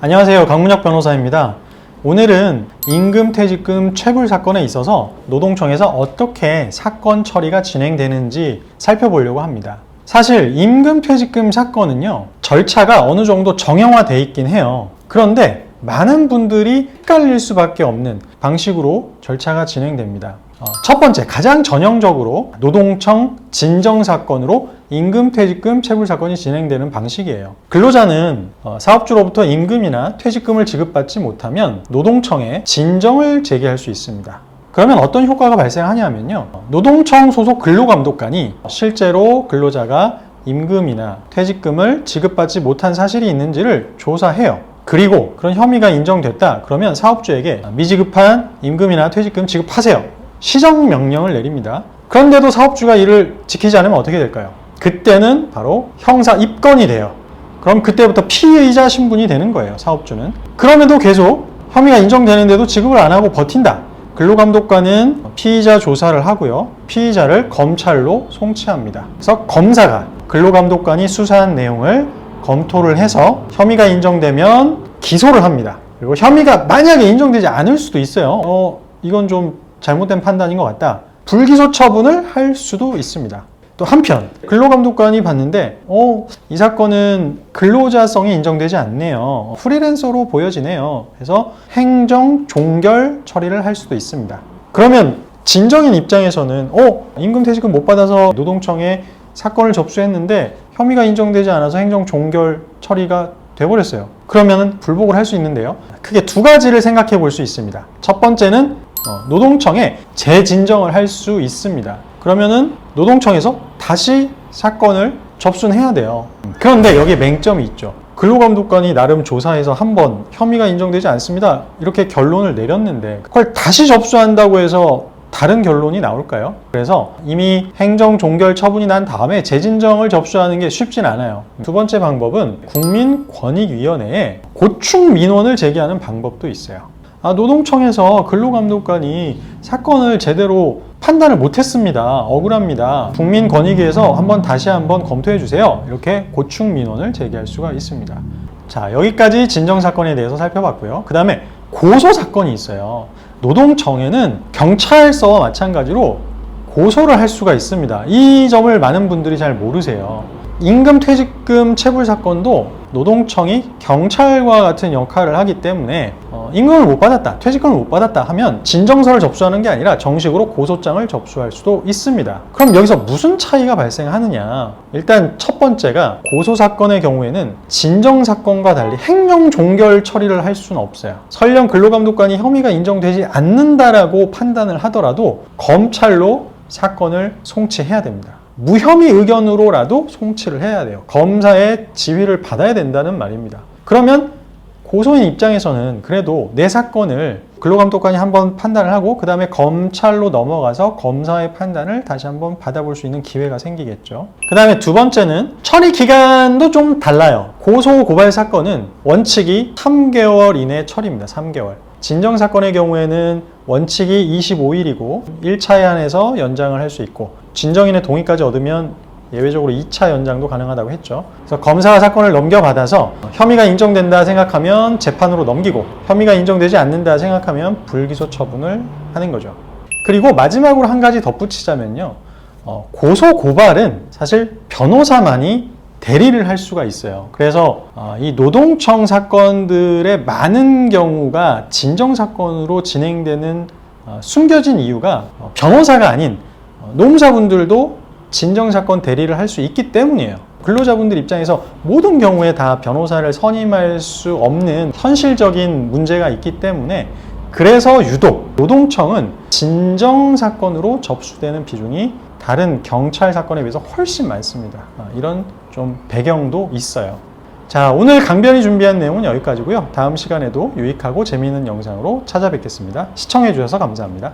안녕하세요. 강문혁 변호사입니다. 오늘은 임금퇴직금 체불 사건에 있어서 노동청에서 어떻게 사건 처리가 진행되는지 살펴보려고 합니다. 사실 임금퇴직금 사건은요, 절차가 어느 정도 정형화되어 있긴 해요. 그런데 많은 분들이 헷갈릴 수밖에 없는 방식으로 절차가 진행됩니다. 첫 번째, 가장 전형적으로 노동청 진정사건으로 임금퇴직금 체불 사건이 진행되는 방식이에요. 근로자는 사업주로부터 임금이나 퇴직금을 지급받지 못하면 노동청에 진정을 제기할 수 있습니다. 그러면 어떤 효과가 발생하냐면요, 노동청 소속 근로감독관이 실제로 근로자가 임금이나 퇴직금을 지급받지 못한 사실이 있는지를 조사해요. 그리고 그런 혐의가 인정됐다 그러면 사업주에게 미지급한 임금이나 퇴직금 지급하세요, 시정명령을 내립니다. 그런데도 사업주가 이를 지키지 않으면 어떻게 될까요? 그때는 바로 형사 입건이 돼요. 그럼 그때부터 피해자 신분이 되는 거예요, 사업주는. 그럼에도 계속 혐의가 인정되는데도 지급을 안 하고 버틴다. 근로감독관은 피의자 조사를 하고요, 피의자를 검찰로 송치합니다. 그래서 검사가 근로감독관이 수사한 내용을 검토를 해서 혐의가 인정되면 기소를 합니다. 그리고 혐의가 만약에 인정되지 않을 수도 있어요. 이건 좀 잘못된 판단인 것 같다. 불기소 처분을 할 수도 있습니다. 또 한편 근로감독관이 봤는데 이 사건은 근로자성이 인정되지 않네요. 프리랜서로 보여지네요. 그래서 행정 종결 처리를 할 수도 있습니다. 그러면 진정인 입장에서는 임금퇴직금 못 받아서 노동청에 사건을 접수했는데 혐의가 인정되지 않아서 행정 종결 처리가 돼버렸어요. 그러면 불복을 할 수 있는데요, 크게 두 가지를 생각해 볼 수 있습니다. 첫 번째는 노동청에 재진정을 할 수 있습니다. 그러면은 노동청에서 다시 사건을 접수는 해야 돼요. 그런데 여기에 맹점이 있죠. 근로감독관이 나름 조사해서 한번 혐의가 인정되지 않습니다, 이렇게 결론을 내렸는데 그걸 다시 접수한다고 해서 다른 결론이 나올까요? 그래서 이미 행정 종결 처분이 난 다음에 재진정을 접수하는 게 쉽진 않아요. 두 번째 방법은 국민권익위원회에 고충 민원을 제기하는 방법도 있어요. 노동청에서 근로감독관이 사건을 제대로 판단을 못했습니다, 억울합니다, 국민권익위에서 다시 한번 검토해 주세요, 이렇게 고충 민원을 제기할 수가 있습니다. 자, 여기까지 진정사건에 대해서 살펴봤고요. 그 다음에 고소사건이 있어요. 노동청에는 경찰서와 마찬가지로 고소를 할 수가 있습니다. 이 점을 많은 분들이 잘 모르세요. 임금퇴직금 체불 사건도 노동청이 경찰과 같은 역할을 하기 때문에 임금을 못 받았다, 퇴직금을 못 받았다 하면 진정서를 접수하는 게 아니라 정식으로 고소장을 접수할 수도 있습니다. 그럼 여기서 무슨 차이가 발생하느냐? 일단 첫 번째가 고소사건의 경우에는 진정사건과 달리 행정 종결 처리를 할 수는 없어요. 설령 근로감독관이 혐의가 인정되지 않는다라고 판단을 하더라도 검찰로 사건을 송치해야 됩니다. 무혐의 의견으로라도 송치를 해야 돼요. 검사의 지휘를 받아야 된다는 말입니다. 그러면 고소인 입장에서는 그래도 내 사건을 근로감독관이 한번 판단을 하고 그 다음에 검찰로 넘어가서 검사의 판단을 다시 한번 받아볼 수 있는 기회가 생기겠죠. 그 다음에 두 번째는 처리 기간도 좀 달라요. 고소 고발 사건은 원칙이 3개월 이내 처리입니다. 3개월. 진정사건의 경우에는 원칙이 25일이고 1차에 한해서 연장을 할 수 있고 진정인의 동의까지 얻으면 예외적으로 2차 연장도 가능하다고 했죠. 그래서 검사가 사건을 넘겨받아서 혐의가 인정된다 생각하면 재판으로 넘기고 혐의가 인정되지 않는다 생각하면 불기소 처분을 하는 거죠. 그리고 마지막으로 한 가지 덧붙이자면요, 고소 고발은 사실 변호사만이 대리를 할 수가 있어요. 그래서 이 노동청 사건들의 많은 경우가 진정사건으로 진행되는 숨겨진 이유가 변호사가 아닌 노무사분들도 진정사건 대리를 할 수 있기 때문이에요. 근로자분들 입장에서 모든 경우에 다 변호사를 선임할 수 없는 현실적인 문제가 있기 때문에 그래서 유독 노동청은 진정사건으로 접수되는 비중이 다른 경찰 사건에 비해서 훨씬 많습니다. 이런 좀 배경도 있어요. 자, 오늘 강변이 준비한 내용은 여기까지고요. 다음 시간에도 유익하고 재미있는 영상으로 찾아뵙겠습니다. 시청해 주셔서 감사합니다.